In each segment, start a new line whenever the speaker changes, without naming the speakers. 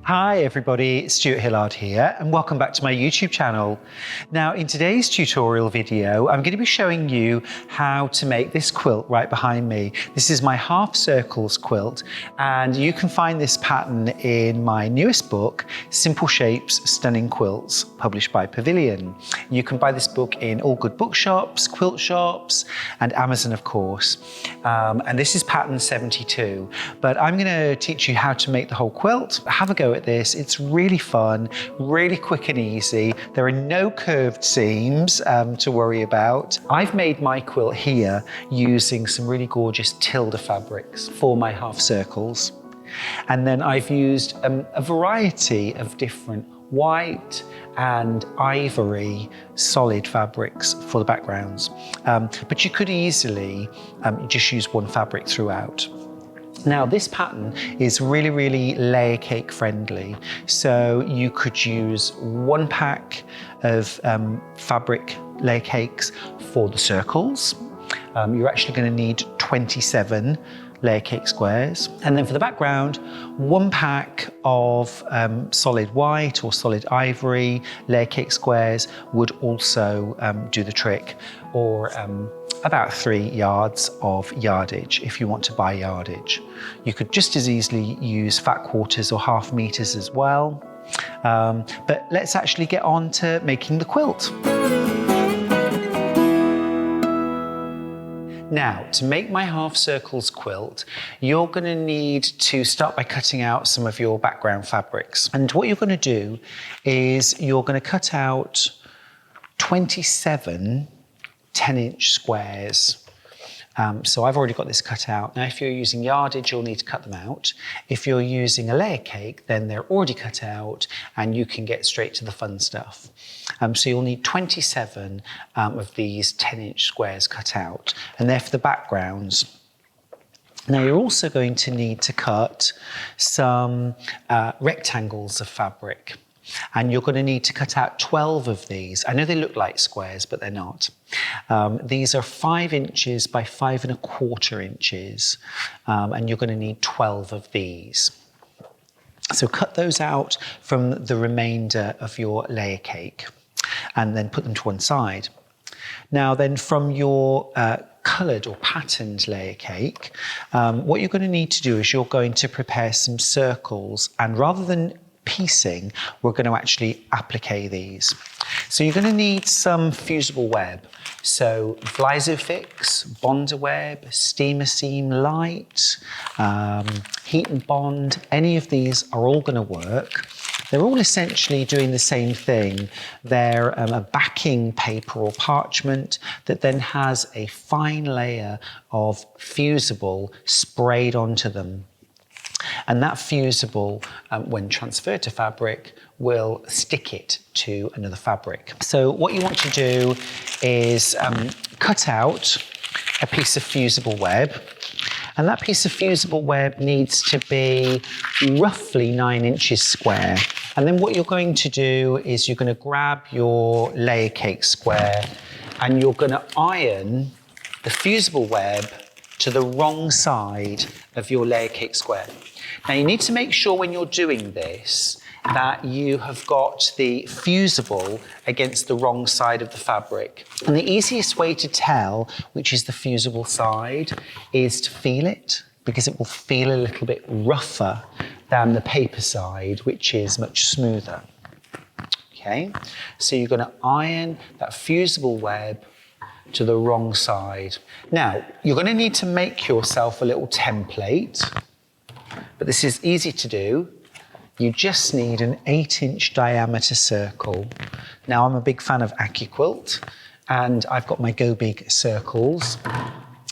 Hi everybody, Stuart Hillard here and welcome back to my YouTube channel. Now in today's tutorial video, I'm going to be showing you how to make this quilt right behind me. This is my half circles quilt and you can find this pattern in my newest book, Simple Shapes, Stunning Quilts, published by Pavilion. You can buy this book in all good bookshops, quilt shops and Amazon of course. And this is pattern 72, but I'm going to teach you how to make the whole quilt. Have a go at this. It's really fun, really quick and easy. There are no curved seams to worry about. I've made my quilt here using some really gorgeous Tilda fabrics for my half circles. And then I've used a variety of different white and ivory solid fabrics for the backgrounds. But you could easily just use one fabric throughout. Now this pattern is really layer cake friendly. So you could use one pack of fabric layer cakes for the circles. You're actually going to need 27 layer cake squares. And then for the background, one pack of solid white or solid ivory layer cake squares would also do the trick, or about 3 yards of yardage if you want to buy yardage. You could just as easily use fat quarters or half meters as well. But let's actually get on to making the quilt. Now, to make my half circles quilt, you're going to need to start by cutting out some of your background fabrics. And what you're going to do is you're going to cut out 27 10-inch squares. So I've already got this cut out. Now, if you're using yardage, you'll need to cut them out. If you're using a layer cake, then they're already cut out and you can get straight to the fun stuff. So you'll need 27 of these 10-inch squares cut out, and they're for the backgrounds. Now you're also going to need to cut some rectangles of fabric. And you're going to need to cut out 12 of these. I know they look like squares, but they're not. These are 5 inches by 5 1/4 inches, and you're going to need 12 of these. So cut those out from the remainder of your layer cake and then put them to one side. Now then, from your coloured or patterned layer cake, what you're going to need to do is you're going to prepare some circles, and rather than piecing, we're going to actually applique these. So you're going to need some fusible web. So Vlysofix, Bonder web, Steamer Seam Light, Heat and Bond, any of these are all going to work. They're all essentially doing the same thing. They're a backing paper or parchment that then has a fine layer of fusible sprayed onto them. And that fusible, when transferred to fabric, will stick it to another fabric. So what you want to do is cut out a piece of fusible web. And that piece of fusible web needs to be roughly 9 inches square. And then what you're going to do is you're going to grab your layer cake square and you're going to iron the fusible web to the wrong side of your layer cake square. Now you need to make sure when you're doing this that you have got the fusible against the wrong side of the fabric. And the easiest way to tell which is the fusible side is to feel it, because it will feel a little bit rougher than the paper side, which is much smoother. Okay, so you're going to iron that fusible web to the wrong side. Now, you're going to need to make yourself a little template, but this is easy to do. You just need an 8-inch diameter circle. Now, I'm a big fan of AccuQuilt, and I've got my Go Big circles.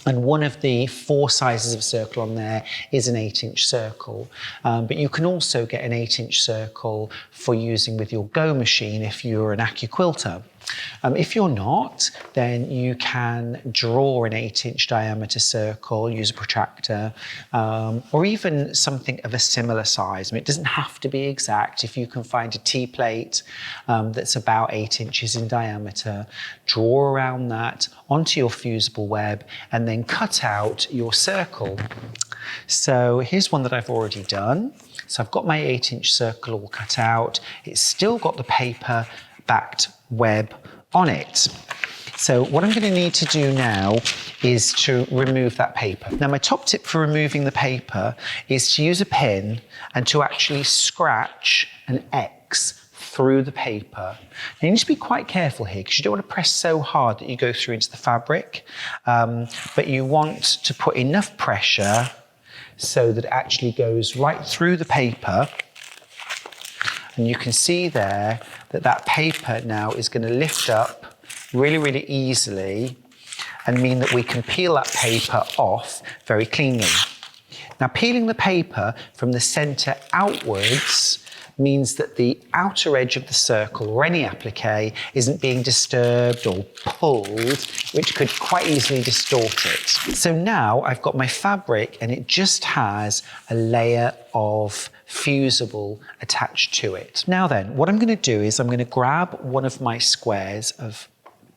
And one of the 4 sizes of circle on there is an 8-inch circle. But you can also get an 8-inch circle for using with your Go machine if you're an AccuQuilter. If you're not, then you can draw an 8-inch diameter circle, use a protractor, or even something of a similar size. I mean, it doesn't have to be exact. If you can find a T-plate that's about 8 inches in diameter, draw around that onto your fusible web and then cut out your circle. So here's one that I've already done. So I've got my 8-inch circle all cut out. It's still got the paper backed web on it. So what I'm going to need to do now is to remove that paper. Now my top tip for removing the paper is to use a pin and to actually scratch an X through the paper. Now you need to be quite careful here because you don't want to press so hard that you go through into the fabric, but you want to put enough pressure so that it actually goes right through the paper. And you can see there that that paper now is going to lift up really, really easily and mean that we can peel that paper off very cleanly. Now, peeling the paper from the center outwards means that the outer edge of the circle or any applique isn't being disturbed or pulled, which could quite easily distort it. So now I've got my fabric and it just has a layer of fusible attached to it. Now then, what I'm going to do is I'm going to grab one of my squares of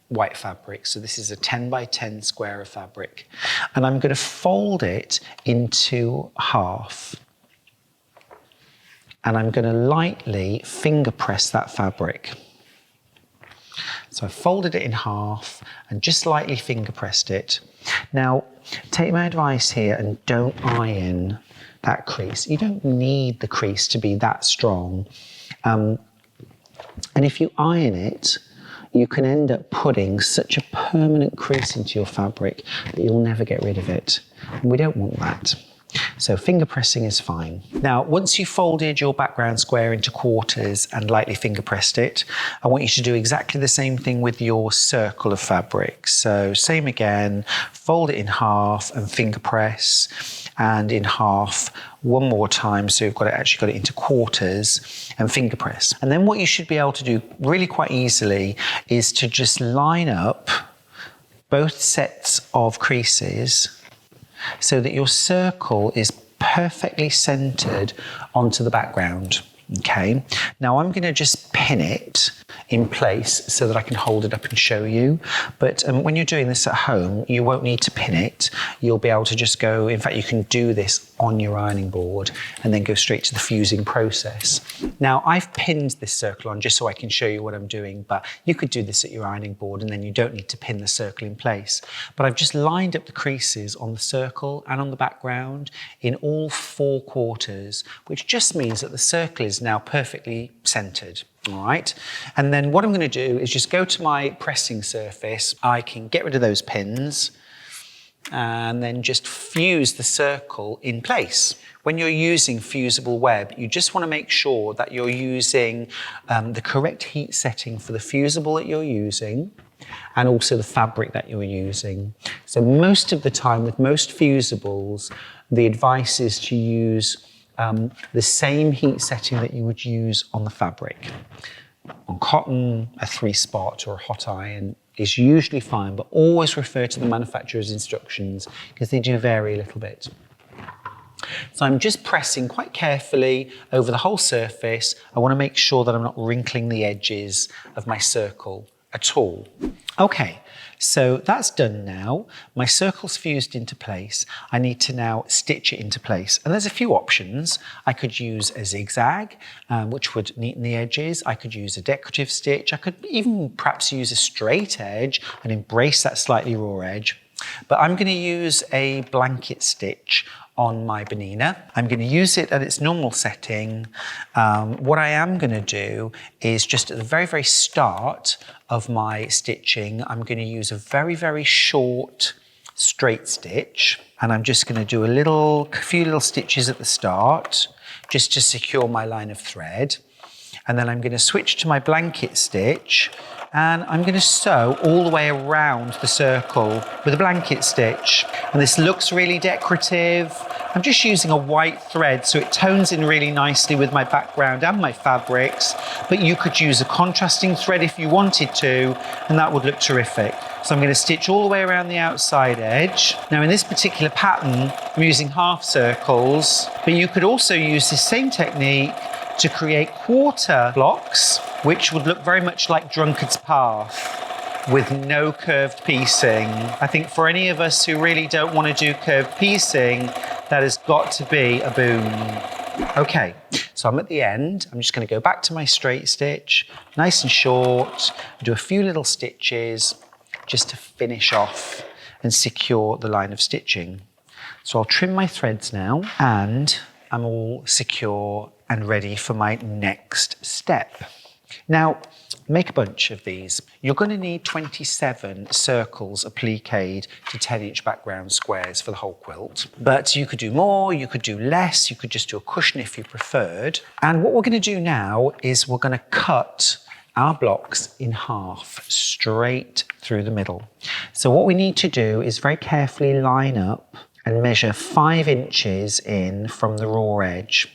white fabric. So this is a 10 by 10 square of fabric, and I'm going to fold it into half. And I'm going to lightly finger press that fabric. So I folded it in half and just lightly finger pressed it. Now, take my advice here and don't iron that crease. You don't need the crease to be that strong. And if you iron it, you can end up putting such a permanent crease into your fabric that you'll never get rid of it. And we don't want that. So finger pressing is fine. Now, once you've folded your background square into quarters and lightly finger pressed it, I want you to do exactly the same thing with your circle of fabric. So same again, fold it in half and finger press, and in half one more time, so you've actually got it into quarters and finger press. And then what you should be able to do really quite easily is to just line up both sets of creases so that your circle is perfectly centered onto the background. Okay, now I'm going to just pin it in place so that I can hold it up and show you. But when you're doing this at home, you won't need to pin it. You'll be able to just go, in fact, you can do this on your ironing board and then go straight to the fusing process. Now, I've pinned this circle on just so I can show you what I'm doing, but you could do this at your ironing board and then you don't need to pin the circle in place. But I've just lined up the creases on the circle and on the background in all 4 quarters, which just means that the circle is now perfectly centered. All right, and then what I'm going to do is just go to my pressing surface. I can get rid of those pins and then just fuse the circle in place. When you're using fusible web, you just want to make sure that you're using the correct heat setting for the fusible that you're using and also the fabric that you're using. So most of the time with most fusibles, the advice is to use the same heat setting that you would use on the fabric. On cotton, a 3-spot or a hot iron is usually fine, but always refer to the manufacturer's instructions because they do vary a little bit. So I'm just pressing quite carefully over the whole surface. I want to make sure that I'm not wrinkling the edges of my circle at all. Okay, so that's done now. My circle's fused into place. I need to now stitch it into place. And there's a few options. I could use a zigzag, which would neaten the edges. I could use a decorative stitch. I could even perhaps use a straight edge and embrace that slightly raw edge. But I'm going to use a blanket stitch on my banana. I'm going to use it at its normal setting. What I am going to do is just at the very, very start of my stitching, I'm going to use a very, very short straight stitch. And I'm just going to do a few little stitches at the start, just to secure my line of thread. And then I'm going to switch to my blanket stitch and I'm going to sew all the way around the circle with a blanket stitch. And this looks really decorative. I'm just using a white thread so it tones in really nicely with my background and my fabrics, but you could use a contrasting thread if you wanted to, and that would look terrific. So I'm going to stitch all the way around the outside edge. Now in this particular pattern, I'm using half circles, but you could also use this same technique to create quarter blocks, which would look very much like Drunkard's Path with no curved piecing. I think for any of us who really don't want to do curved piecing, That has got to be a boom. Okay, so I'm at the end. I'm just going to go back to my straight stitch, nice and short, do a few little stitches just to finish off and secure the line of stitching. So I'll trim my threads now, and I'm all secure and ready for my next step. Now, make a bunch of these. You're going to need 27 circles appliqued to 10-inch background squares for the whole quilt. But you could do more, you could do less, you could just do a cushion if you preferred. And what we're going to do now is we're going to cut our blocks in half, straight through the middle. So what we need to do is very carefully line up and measure 5 inches in from the raw edge.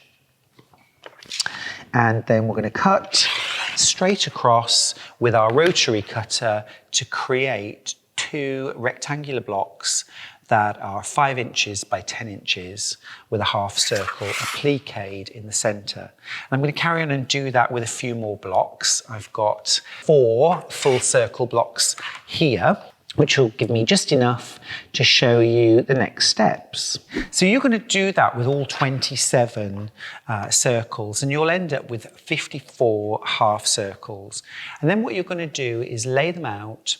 And then we're going to cut straight across with our rotary cutter to create 2 rectangular blocks that are 5 inches by 10 inches with a half circle appliqued in the centre. And I'm going to carry on and do that with a few more blocks. I've got 4 full circle blocks here, which will give me just enough to show you the next steps. So you're going to do that with all 27 circles, and you'll end up with 54 half circles. And then what you're going to do is lay them out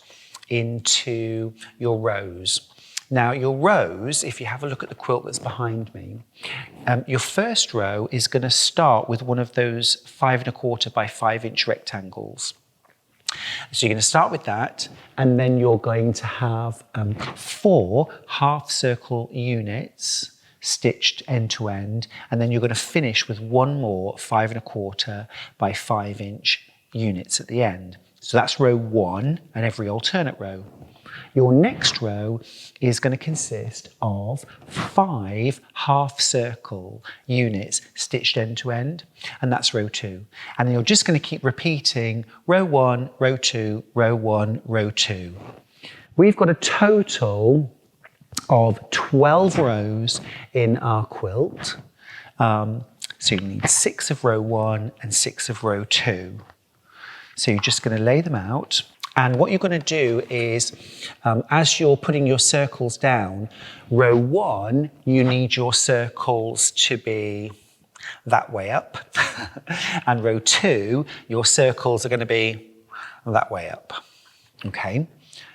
into your rows. Now your rows, if you have a look at the quilt that's behind me, your first row is going to start with one of those 5 1/4 by 5 inch rectangles. So you're going to start with that, and then you're going to have 4 half circle units stitched end to end, and then you're going to finish with 1 more 5 1/4 by 5 inch units at the end. So that's row 1 and every alternate row. Your next row is going to consist of 5 half circle units stitched end to end, and that's row 2. And then you're just going to keep repeating row 1, row 2, row 1, row 2. We've got a total of 12 rows in our quilt. So you need 6 of row 1 and 6 of row 2. So you're just going to lay them out. And what you're going to do is, as you're putting your circles down, row 1, you need your circles to be that way up. And row 2, your circles are going to be that way up. Okay?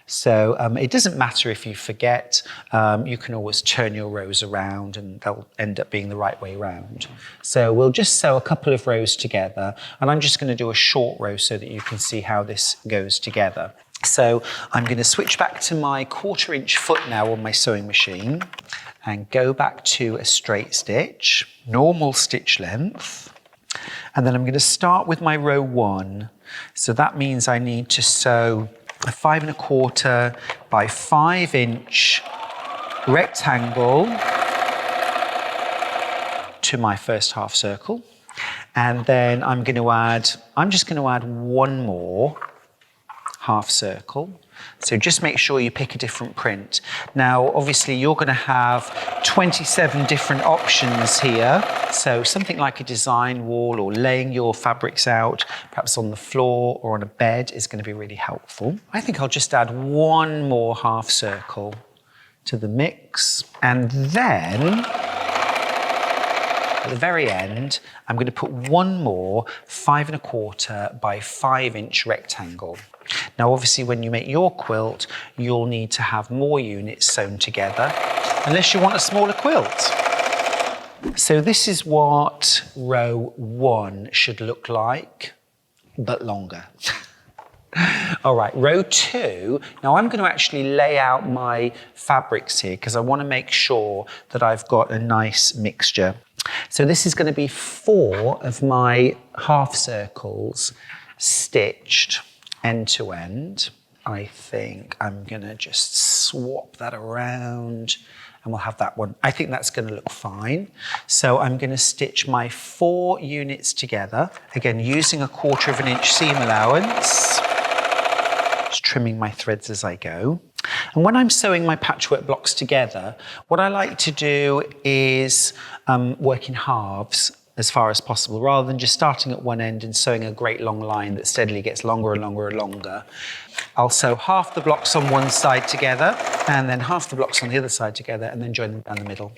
So it doesn't matter if you forget, you can always turn your rows around and they'll end up being the right way around. So we'll just sew a couple of rows together, and I'm just going to do a short row so that you can see how this goes together. So I'm going to switch back to my 1/4 inch foot now on my sewing machine and go back to a straight stitch, normal stitch length. And then I'm going to start with my row 1. So that means I need to sew a 5 1/4 by 5 inch rectangle to my first half circle. And then I'm just going to add 1 more half circle. So just make sure you pick a different print. Now, obviously you're going to have 27 different options here. So something like a design wall or laying your fabrics out, perhaps on the floor or on a bed, is going to be really helpful. I think I'll just add 1 more half circle to the mix. And then at the very end, I'm going to put 1 more 5 1/4 by 5 inch rectangle. Now, obviously, when you make your quilt, you'll need to have more units sewn together, unless you want a smaller quilt. So this is what row 1 should look like, but longer. All right, row 2. Now I'm going to actually lay out my fabrics here because I want to make sure that I've got a nice mixture. So this is going to be 4 of my half circles stitched end to end. I think I'm going to just swap that around and we'll have that one. I think that's going to look fine. So I'm going to stitch my 4 units together, again using a 1/4 inch seam allowance. Just trimming my threads as I go. And when I'm sewing my patchwork blocks together, what I like to do is work in halves. as far as possible, rather than just starting at one end and sewing a great long line that steadily gets longer and longer and longer. I'll sew half the blocks on one side together and then half the blocks on the other side together and then join them down the middle.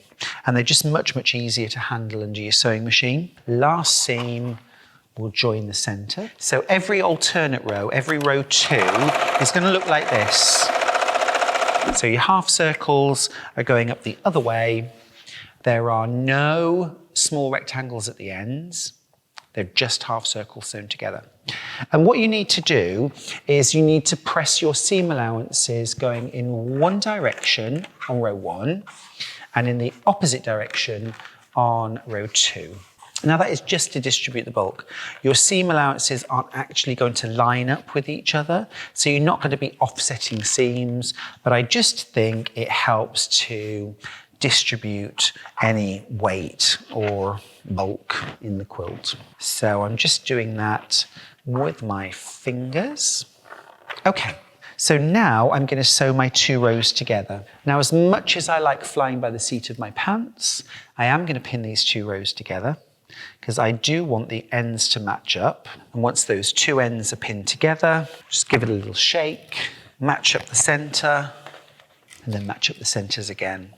And they're just much, much easier to handle under your sewing machine. Last seam will join the center. So every alternate row, every row 2, is going to look like this. So your half circles are going up the other way. There are no small rectangles at the ends. They're just half circles sewn together. And what you need to do is you need to press your seam allowances going in one direction on row 1 and in the opposite direction on row 2. Now that is just to distribute the bulk. Your seam allowances aren't actually going to line up with each other, so you're not going to be offsetting seams, but I just think it helps to distribute any weight or bulk in the quilt. So I'm just doing that with my fingers. Okay, so now I'm going to sew my 2 rows together. Now, as much as I like flying by the seat of my pants, I am going to pin these 2 rows together because I do want the ends to match up. And once those 2 ends are pinned together, just give it a little shake, match up the center, and then match up the centers again.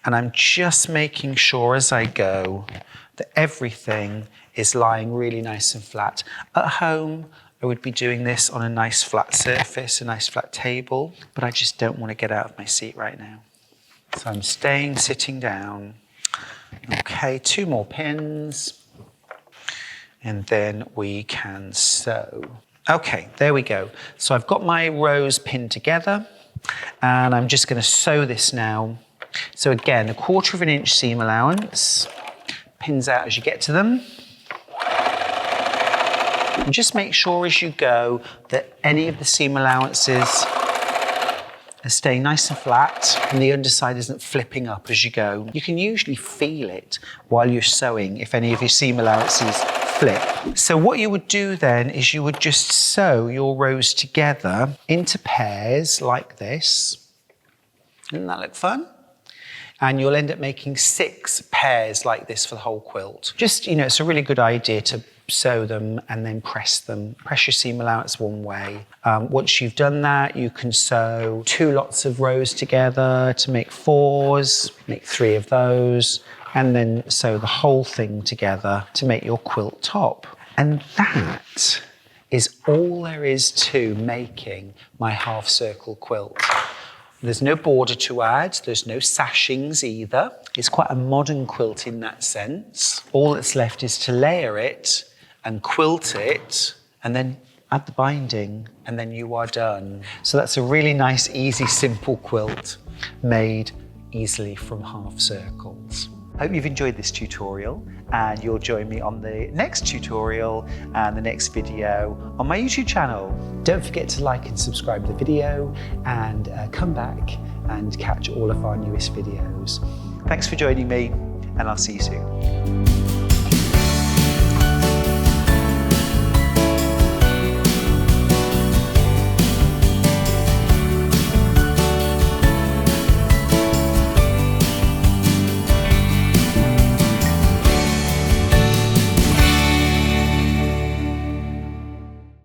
And I'm just making sure as I go that everything is lying really nice and flat. At home, I would be doing this on a nice flat surface, a nice flat table, but I just don't want to get out of my seat right now. So I'm staying sitting down. Okay, 2 more pins, and then we can sew. Okay, there we go. So I've got my rows pinned together, and I'm just going to sew this now. So again, 1/4 inch seam allowance, pins out as you get to them. And just make sure as you go that any of the seam allowances are staying nice and flat and the underside isn't flipping up as you go. You can usually feel it while you're sewing if any of your seam allowances flip. So what you would do then is you would just sew your rows together into pairs like this. Doesn't that look fun? And you'll end up making 6 pairs like this for the whole quilt. Just, it's a really good idea to sew them and then press them. Press your seam allowance one way. Once you've done that, you can sew 2 lots of rows together to make 4s, make 3 of those, and then sew the whole thing together to make your quilt top. And that is all there is to making my half circle quilt. There's no border to add, there's no sashings either. It's quite a modern quilt in that sense. All that's left is to layer it and quilt it and then add the binding and then you are done. So that's a really nice, easy, simple quilt made easily from half circles. Hope you've enjoyed this tutorial and you'll join me on the next tutorial and the next video on my YouTube channel. Don't forget to like and subscribe to the video and come back and catch all of our newest videos. Thanks for joining me and I'll see you soon.